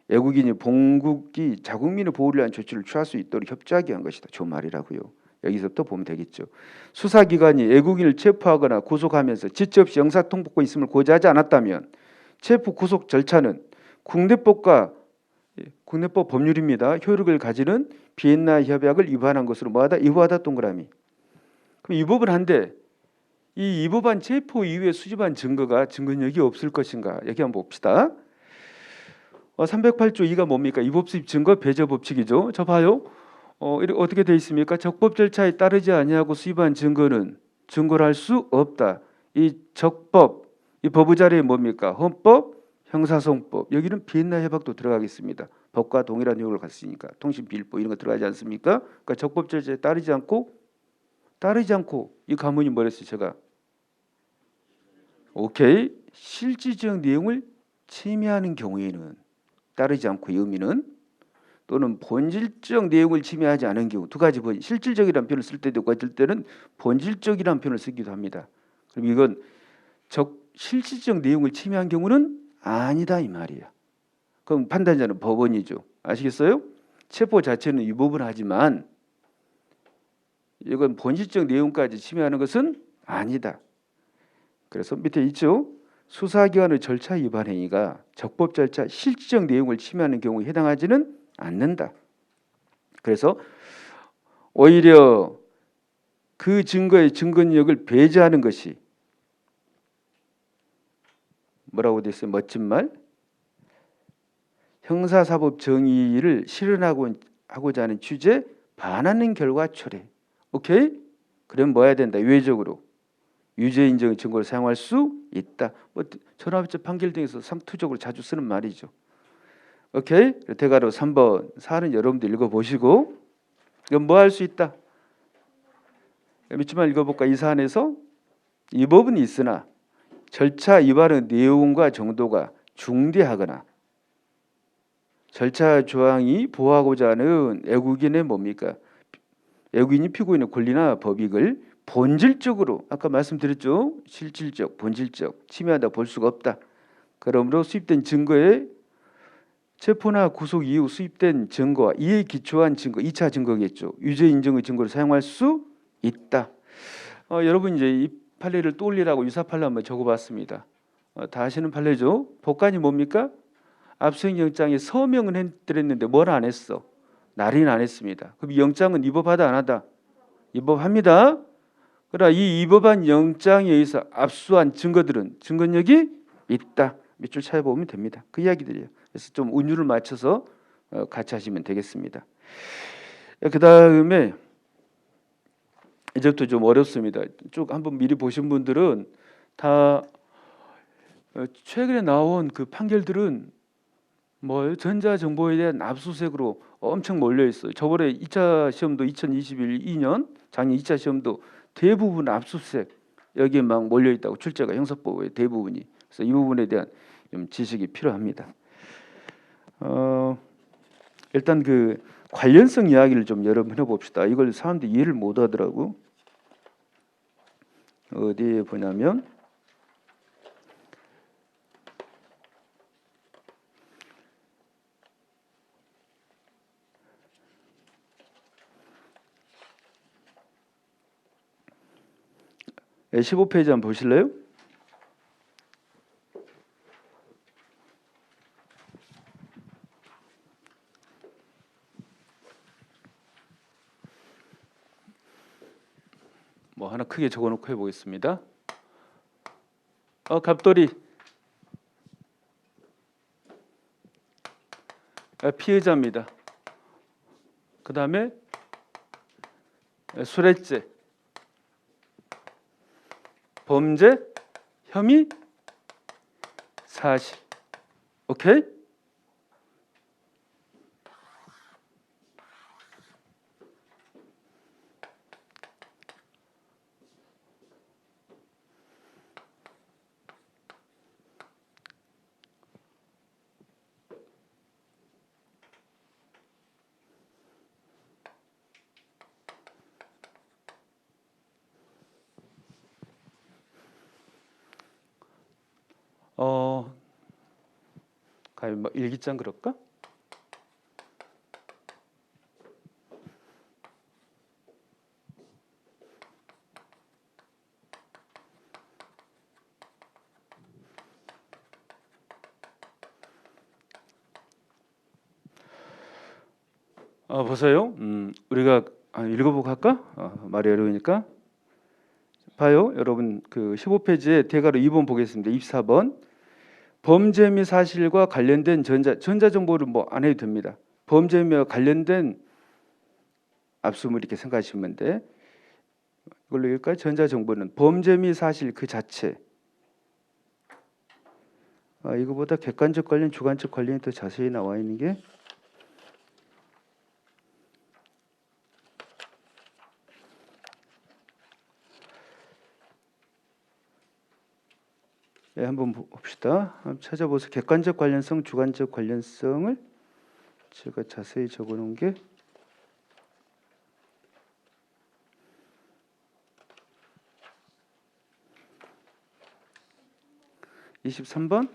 외국인이 본국이 자국민의 보호를 위한 조치를 취할 수 있도록 협조하기 위한 것이다. 좋은 말이라고요. 여기서부터 보면 되겠죠. 수사기관이 외국인을 체포하거나 구속하면서 지체 없이 영사통보권 있음을 고지하지 않았다면 체포 구속 절차는 국내법 법률입니다. 효력을 가지는 비엔나 협약을 위반한 것으로 뭐하다? 위법하다 동그라미. 그럼 위법은 한데 이 위법한 체포 이후에 수집한 증거력이 없을 것인가? 여기 한번 봅시다. 308조 2가 뭡니까? 위법 수입 증거 배제 법칙이죠. 저 봐요. 어떻게 되어 있습니까? 적법 절차에 따르지 아니하고 수입한 증거는 증거를 할 수 없다. 이 적법, 이 법의 자리에 뭡니까? 헌법, 형사소송법. 여기는 비엔나 협약도 들어가겠습니다. 법과 동일한 효력을 갖으니까 통신비일법 이런 거 들어가지 않습니까? 그러니까 적법 절차에 따르지 않고 이 가문이 뭐랬어요? 제가 오케이 실질적 내용을 침해하는 경우에는 따르지 않고 이 의미는 또는 본질적 내용을 침해하지 않은 경우 두 가지 실질적이라는 표현을 쓸 때도 있고 어떨 때는 본질적이라는 표현을 쓰기도 합니다. 그럼 이건 실질적 내용을 침해한 경우는 아니다 이 말이야. 그럼 판단자는 법원이죠. 아시겠어요? 체포 자체는 위법은 하지만 이건 본질적 내용까지 침해하는 것은 아니다. 그래서 밑에 있죠. 수사기관의 절차 위반 행위가 적법 절차 실질적 내용을 침해하는 경우에 해당하지는 않는다. 그래서 오히려 그 증거의 증거력을 배제하는 것이 뭐라고 되어 있어요? 멋진 말. 형사사법 정의를 실현하고자 하는 취지에 반하는 결과 초래. 오케이? 그럼 뭐 해야 된다? 유예적으로 유죄 인정의 증거를 사용할 수 있다. 전화합의체 판결 등에서 상투적으로 자주 쓰는 말이죠. 오케이? 대가로 3번 사안은 여러분들 읽어보시고 이건 뭐 할 수 있다? 밑줄만 읽어볼까? 이 사안에서 이 법은 있으나 절차 위반의 내용과 정도가 중대하거나 절차 조항이 보호하고자 하는 외국인의 뭡니까? 외국인이 피고인의 권리나 법익을 본질적으로 아까 말씀드렸죠. 실질적, 본질적 침해하다 볼 수가 없다. 그러므로 수입된 증거에 체포나 구속 이후 수입된 증거와 이에 기초한 증거, 2차 증거겠죠. 유죄 인정의 증거를 사용할 수 있다. 여러분 이제 이 판례를 떠올리라고 유사 판례 한번 적어봤습니다. 다 아시는 판례죠. 법관이 뭡니까? 압수영장에 서명은 했는데 뭘 안 했어? 날인 안 했습니다. 그럼 영장은 위법하다 안 하다? 위법합니다. 그러나 이 위법한 영장에 의해서 압수한 증거들은 증거력이 있다. 몇 줄 찾아보면 됩니다. 그 이야기들이에요. 그래서 좀 운율을 맞춰서 같이 하시면 되겠습니다. 그 다음에 이제부터 좀 어렵습니다. 쭉 한번 미리 보신 분들은 다 최근에 나온 그 판결들은 뭐 전자정보에 대한 압수수색으로 엄청 몰려 있어요. 저번에 2차 시험도 2021년 작년 2차 시험도 대부분 압수수색 여기에 막 몰려 있다고 출제가 형사법의 대부분이. 그래서 이 부분에 대한 좀 지식이 필요합니다. 일단 그 관련성 이야기를 좀 여러분 해봅시다. 이걸 사람들이 이해를 못하더라고. 어디에 보냐면 네, 15페이지 한번 보실래요? 뭐 하나 크게 적어놓고 해보겠습니다. 갑돌이 피해자입니다. 그 다음에 술액죄, 범죄, 혐의, 사실. 오케이? 가면 뭐 일기장 그럴까? 보세요. 우리가 읽어보고 할까? 말이 어려우니까. 봐요, 여러분. 그 15페이지에 대괄호 2번 보겠습니다. 24번. 범죄 및 사실과 관련된 전자 정보를 뭐 안 해도 됩니다. 범죄와 관련된 압수물 이렇게 생각하시면 돼. 이걸로 읽을까요? 전자 정보는 범죄 및 사실 그 자체. 이거보다 객관적 관련, 주관적 관련이 더 자세히 나와 있는 게 한번 봅시다. 한번 찾아보세요. 객관적 관련성, 주관적 관련성을 제가 자세히 적어놓은 게 23번.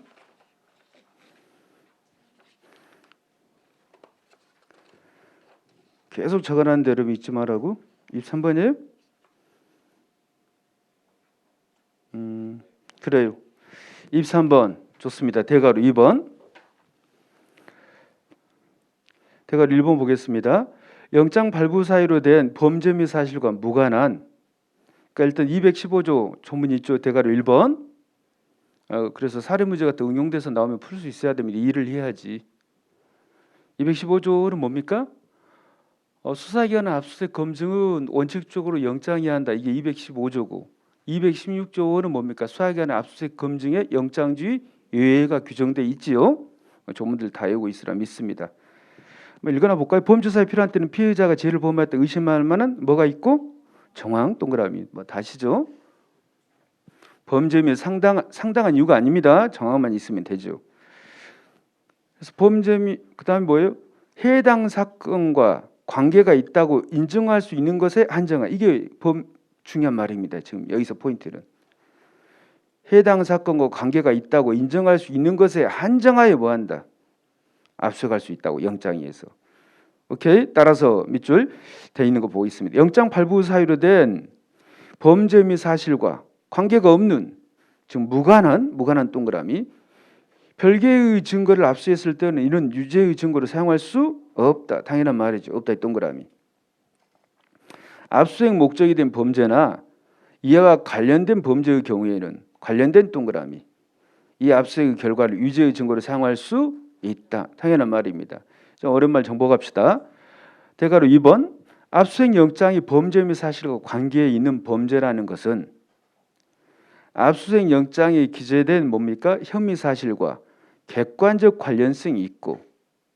계속 적어놨는데 여러분 잊지 말라고. 23번이에요? 그래요. 23번 좋습니다. 대괄호 2번. 대괄호 1번 보겠습니다. 영장 발부 사유로 된 범죄 및 사실과 무관한, 그러니까 일단 215조 조문이 있죠. 대괄호 1번. 그래서 사례 문제가 또 응용돼서 나오면 풀 수 있어야 됩니다. 이해를 해야지. 215조는 뭡니까? 수사기관 압수수색 검증은 원칙적으로 영장이 한다. 이게 215조고, 216조는 뭡니까? 수사기관 압수수색 검증에 영장주의 예외가 규정돼 있지요. 조문들 다 외우고 있으라 믿습니다. 읽어나 볼까요? 범죄사에 필요한 때는 피해자가 죄를 범할 때 의심할 만한 뭐가 있고, 정황 동그라미 뭐 다시죠. 범죄 및 상당한 이유가 아닙니다. 정황만 있으면 되죠. 그래서 범죄 및 그다음에 뭐예요? 해당 사건과 관계가 있다고 인정할 수 있는 것에 한정한, 이게 중요한 말입니다. 지금 여기서 포인트는 해당 사건과 관계가 있다고 인정할 수 있는 것에 한정하여 뭐한다? 압수할 수 있다고 영장에서. 오케이. 따라서 밑줄 돼 있는 거 보고 있습니다. 영장 발부 사유로 된 범죄 및 사실과 관계가 없는, 즉 무관한 동그라미, 별개의 증거를 압수했을 때는 이런 유죄의 증거를 사용할 수 없다. 당연한 말이죠. 없다. 이 동그라미. 압수수색 목적이 된 범죄나 이와 관련된 범죄의 경우에는 관련된 동그라미, 이 압수수색의 결과를 유죄의 증거로 사용할 수 있다. 당연한 말입니다. 좀 어려운 말 정복합시다. 대괄호 2번. 압수수색 영장이 범죄 및 사실과 관계에 있는 범죄라는 것은 압수수색 영장에 기재된 뭡니까? 혐의 사실과 객관적 관련성이 있고,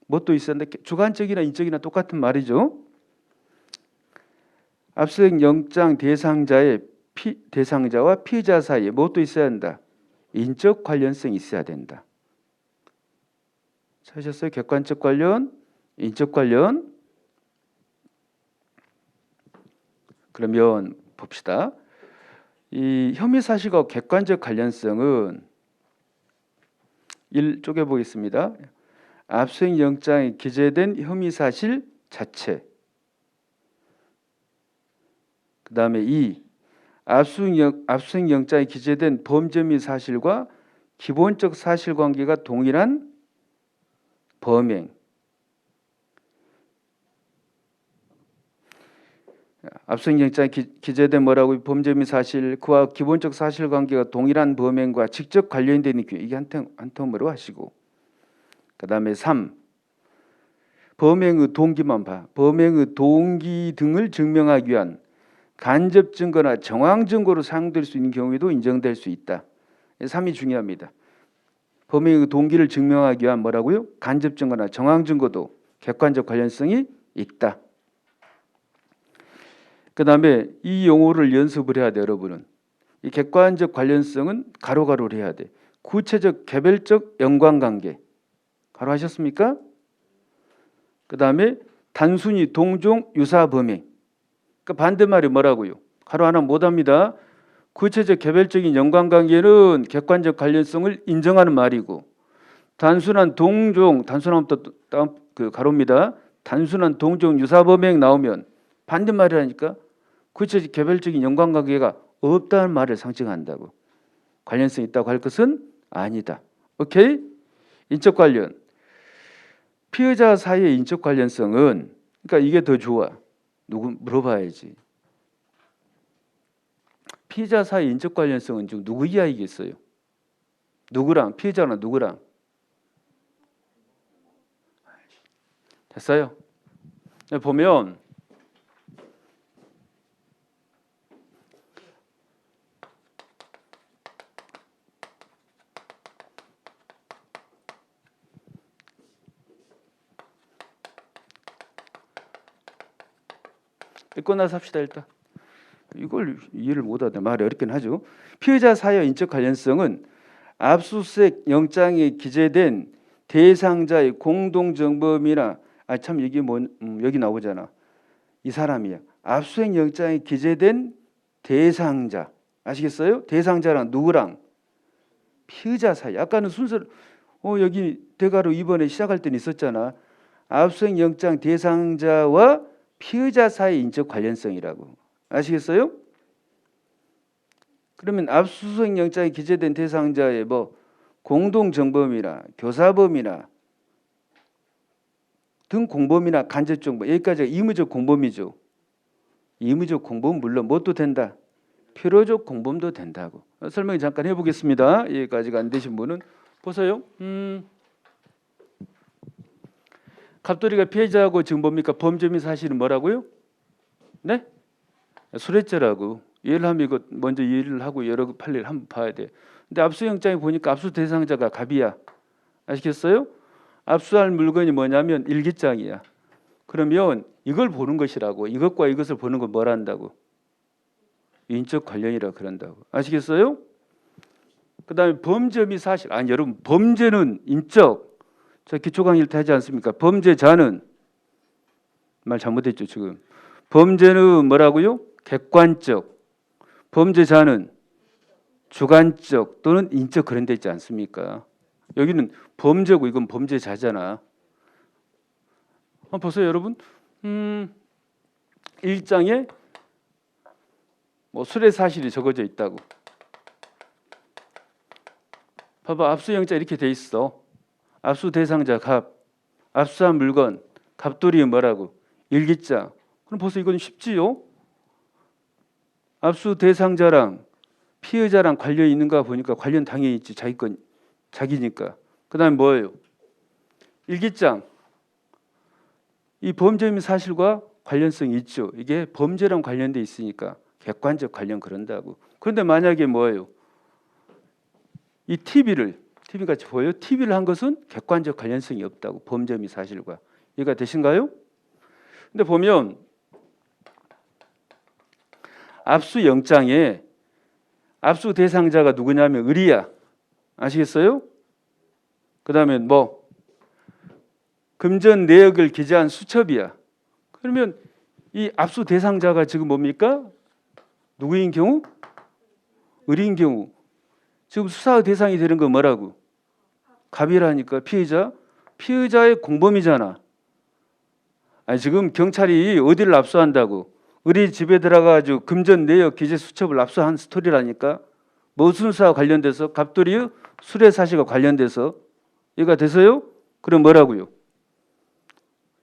뭣도 있었는데 주관적이나 인적이나 똑같은 말이죠. 압수수색 영장 대상자와 피해자 사이에 뭣도 있어야 한다? 인적 관련성이 있어야 된다. 찾으셨어요? 객관적 관련, 인적 관련. 그러면 봅시다. 이 혐의 사실과 객관적 관련성은 1 쪼개보겠습니다. 압수수색 영장에 기재된 혐의 사실 자체. 그 다음에 2. 압수수색 영장에 기재된 범죄 및 사실과 기본적 사실관계가 동일한 범행. 압수수색 영장에 기재된 뭐라고? 범죄 및 사실, 그와 기본적 사실관계가 동일한 범행과 직접 관련되는 경우, 이게 한 텀으로 하시고, 그 다음에 3. 범행의 동기만 봐. 범행의 동기 등을 증명하기 위한 간접 증거나 정황 증거로 사용될 수 있는 경우에도 인정될 수 있다. 3이 중요합니다. 범행의 동기를 증명하기 위한 뭐라고요? 간접 증거나 정황 증거도 객관적 관련성이 있다. 그 다음에 이 용어를 연습을 해야 돼. 여러분은 이 객관적 관련성은 가로가로를 해야 돼. 구체적 개별적 연관관계 가로 하셨습니까? 그 다음에 단순히 동종 유사 범행. 그 반대말이 뭐라고요? 가로 하나 못합니다. 구체적 개별적인 연관관계는 객관적 관련성을 인정하는 말이고 단순한 동종, 단순함부터 그 가로입니다. 단순한 동종 유사범행 나오면 반대말이라니까 구체적 개별적인 연관관계가 없다는 말을 상징한다고. 관련성이 있다고 할 것은 아니다. 오케이? 인적 관련. 피해자 사이의 인적 관련성은 그러니까 이게 더 좋아. 누구 물어봐야지. 피해자 사이 인적 관련성은 지금 누구 이야기겠어요? 누구랑? 피해자랑 누구랑? 됐어요? 보면 읽고 나서 합시다. 일단 이걸 이해를 못하네. 말이 어렵긴 하죠. 피해자 사이의 인적 관련성은 압수수색 영장에 기재된 대상자의 공동정범이나 참 이게 여기 나오잖아. 이 사람이야. 압수수색 영장에 기재된 대상자 아시겠어요? 대상자랑 누구랑? 피의자 사이. 아까는 순서를 여기 대가로 이번에 시작할 때는 있었잖아. 압수수색 영장 대상자와 피의자 사이 인적 관련성이라고. 아시겠어요? 그러면 압수수색 영장에 기재된 대상자의 공동정범이나 교사범이나 등 공범이나 간접정범 여기까지가 의무적 공범이죠. 의무적 공범은 물론 뭣도 된다. 필요적 공범도 된다고. 설명 잠깐 해보겠습니다. 여기까지가 안 되신 분은 보세요. 갑돌이가 피해자하고 지금 뭡니까? 범죄 및 사실은 뭐라고요? 네? 술했죄라고. 이해를 하면 이거 먼저 이해를 하고 여러 판례를 한번 봐야 돼. 근데 압수영장에 보니까 압수 대상자가 갑이야. 아시겠어요? 압수할 물건이 뭐냐면 일기장이야. 그러면 이걸 보는 것이라고. 이것과 이것을 보는 걸 뭐라 한다고? 인적 관련이라 그런다고. 아시겠어요? 그 다음에 범죄 및 사실. 아니 여러분 범죄는 인적. 저 기초 강의를 때 하지 않습니까? 범죄자는 말 잘못했죠 지금. 범죄는 뭐라고요? 객관적. 범죄자는 주관적 또는 인적 그런 데 있지 않습니까? 여기는 범죄고 이건 범죄자잖아. 보세요 여러분. 1장에 수뢰 사실이 적어져 있다고. 봐봐 압수영장 이렇게 돼 있어. 압수 대상자 갑, 압수한 물건 갑돌이 뭐라고? 일기장. 그럼 벌써 이건 쉽지요? 압수 대상자랑 피해자랑 관련 있는가 보니까 관련 당연히 있지. 자기 건 자기니까. 그 다음에 뭐예요? 일기장. 이 범죄 및 사실과 관련성이 있죠. 이게 범죄랑 관련돼 있으니까 객관적 관련 그런다고. 그런데 만약에 뭐예요? 이 TV 같이 보여요? TV를 한 것은 객관적 관련성이 없다고. 범죄 및 사실과. 이해가 되신가요? 근데 보면 압수 영장에 압수 대상자가 누구냐면 의리야. 아시겠어요? 그 다음에 금전 내역을 기재한 수첩이야. 그러면 이 압수 대상자가 지금 뭡니까? 누구인 경우? 의리인 경우. 지금 수사 대상이 되는 건 뭐라고? 갑이라니까. 피해자의 공범이잖아. 아니 지금 경찰이 어디를 압수한다고? 의리 집에 들어가가지고 금전 내역 기재 수첩을 압수한 스토리라니까. 무슨 수사와 관련돼서? 갑돌이의 수뢰 사실과 관련돼서. 이해가 돼서요? 그럼 뭐라고요?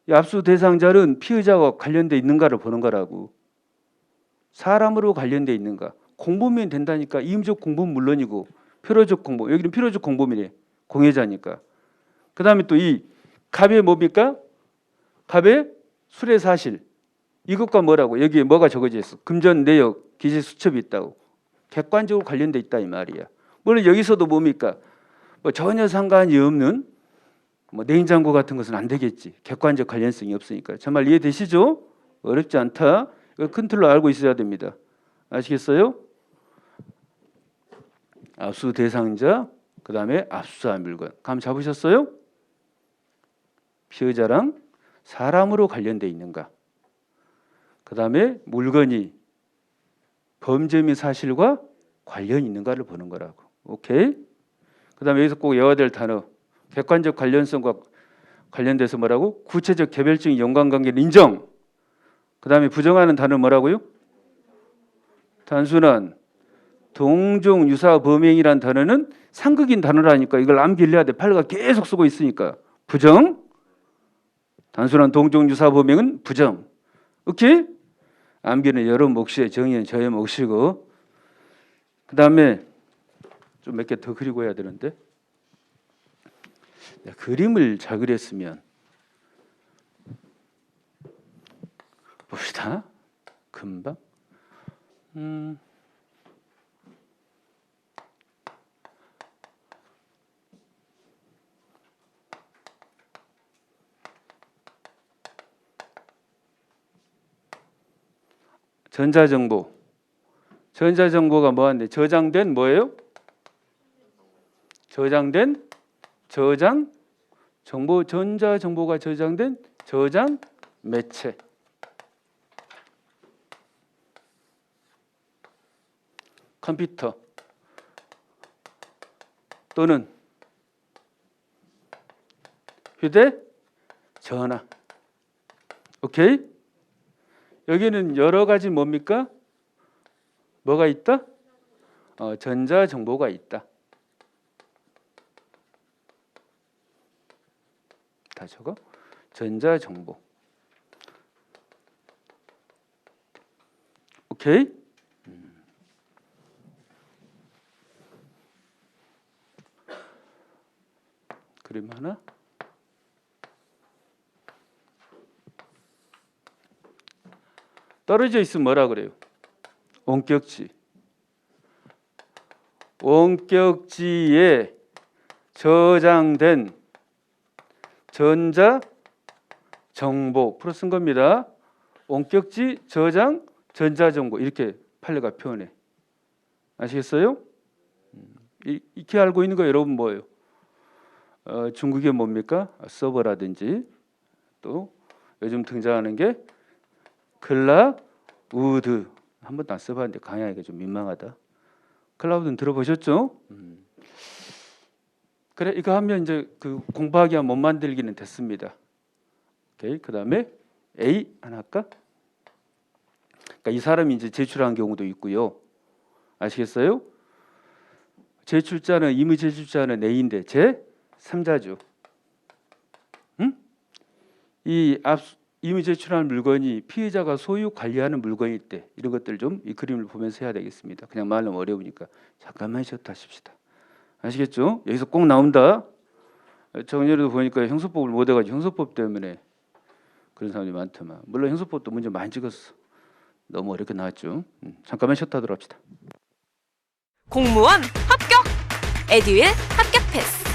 이 압수 대상자는 피의자와 관련돼 있는가를 보는 거라고. 사람으로 관련돼 있는가. 공범이면 된다니까. 임의적 공범은 물론이고 필요적 공범. 여기는 필요적 공범이래. 공여자니까. 그 다음에 또 이 갑의 뭡니까? 갑의 수뢰 사실. 이것과 뭐라고? 여기에 뭐가 적어져 있어? 금전 내역 기재 수첩이 있다고. 객관적으로 관련돼 있다 이 말이야. 물론 여기서도 뭡니까? 전혀 상관이 없는 냉장고 같은 것은 안 되겠지. 객관적 관련성이 없으니까. 정말 이해되시죠? 어렵지 않다. 이거 큰 틀로 알고 있어야 됩니다. 아시겠어요? 압수 대상자, 그 다음에 압수한 물건. 감 잡으셨어요? 피의자랑 사람으로 관련돼 있는가. 그 다음에 물건이 범죄 및 사실과 관련이 있는가를 보는 거라고. 오케이? 그다음에 여기서 꼭 외워야 될 단어. 객관적 관련성과 관련돼서 뭐라고? 구체적 개별적인 연관관계를 인정. 그다음에 부정하는 단어 뭐라고요? 단순한 동종 유사 범행이란 단어는 상극인 단어라니까 이걸 암기를 해야 돼. 팔로가 계속 쓰고 있으니까. 부정. 단순한 동종 유사 범행은 부정. 오케이? 암기는 여러 몫이에요. 정의는 저의 몫이고. 그다음에 좀 몇 개 더 그리고 해야 되는데. 그림을 잘 그렸으면 봅시다. 금방. 전자정보. 전자정보가 뭐한데? 저장된 뭐예요? 저장된 저장 정보. 전자정보가 저장된 저장 매체. 컴퓨터 또는 휴대전화. 오케이? 여기는 여러 가지 뭡니까? 뭐가 있다? 전자정보가 있다. 다 적어. 전자정보. 오케이? 그림 하나. 떨어져 있으면 뭐라 그래요? 원격지. 원격지에 저장된 전자 정보 풀어 쓴 겁니다. 원격지 저장 전자 정보 이렇게 판례가 표현해. 아시겠어요? 이렇게 알고 있는 거 여러분 뭐예요? 중국에 뭡니까? 서버라든지 또 요즘 등장하는 게 클라우드. 한 번도 안 써봤는데 강의하기가 좀 민망하다. 클라우드는 들어보셨죠? 그래 이거 하면 이제 그 공부하기가 못 만들기는 됐습니다. 오케이. 그다음에 A 하나 할까? 그러니까 이 사람이 이제 제출한 경우도 있고요. 아시겠어요? 제출자는 임의 제출자는 A인데 제 3자죠. 응? 이 임의 제출한 물건이 피해자가 소유 관리하는 물건일 때 이런 것들 좀 이 그림을 보면서 해야 되겠습니다. 그냥 말하면 어려우니까 잠깐만 쉬었다 하십시다. 아시겠죠? 여기서 꼭 나온다. 정렬에도 보니까 형소법을 못 해가지고 형소법 때문에 그런 사람들이 많더만. 물론 형소법도 문제 많이 찍었어. 너무 어렵게 나왔죠. 잠깐만 쉬었다 하도록 합시다. 공무원 합격! 에듀윌 합격 패스!